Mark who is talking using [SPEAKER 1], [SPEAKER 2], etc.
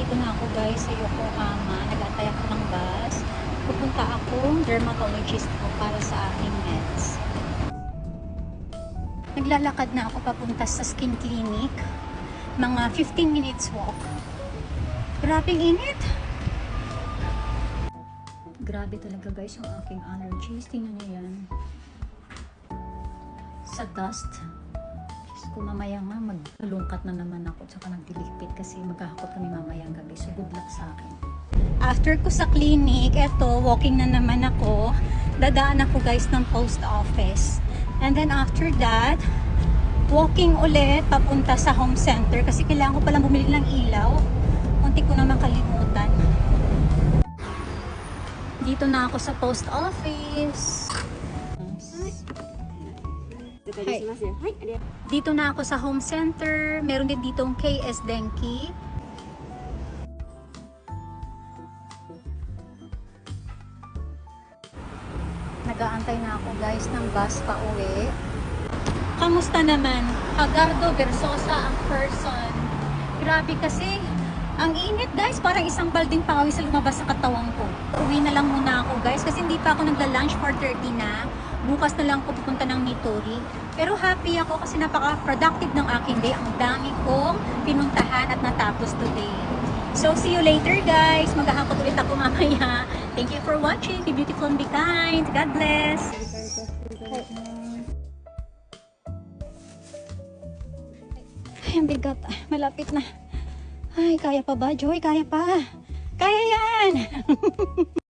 [SPEAKER 1] Nandito na ako guys sa Yokohama. Nag-aantay ako ng bus. Pupunta akong dermatologist ko para sa aking meds. Naglalakad na ako papunta sa skin clinic. Mga 15 minutes walk. Grabing init. Grabe talaga guys yung aking allergies. Tingnan niyo yan. Sa dust. Kung mamaya nga maglungkat na naman ako tsaka nagdiligpit kasi maghahakot kami mamayang gabi. So good luck sa akin. After ko sa clinic, eto, walking na naman ako. Dadaan ako guys ng post office. And then after that, walking ulit papunta sa home center kasi kailangan ko palang bumili ng ilaw. Kunti ko na makalimutan. Dito na ako sa post office. Hi. Dito na ako sa home center. Meron din ditong KS Denki. Nag-aantay na ako guys ng bus pa uwi. Kamusta naman? Agardo Versosa ang person. Grabe kasi. Ang init guys, parang isang balding pawis sa lumabas sa katawan ko. Uwi na lang muna ako guys kasi hindi pa ako nagla-lunch for 30 na. Bukas na lang ako pupunta ng Midori. Pero happy ako kasi napaka-productive ng aking day. Ang dami kong pinuntahan at natapos today. So see you later guys. Maghahakot ulit ako mamaya. Thank you for watching. Be beautiful and be kind. God bless. Ay, ang bigat. Malapit na. Ay, kaya pa ba, Joy? Kaya pa. Kaya yan!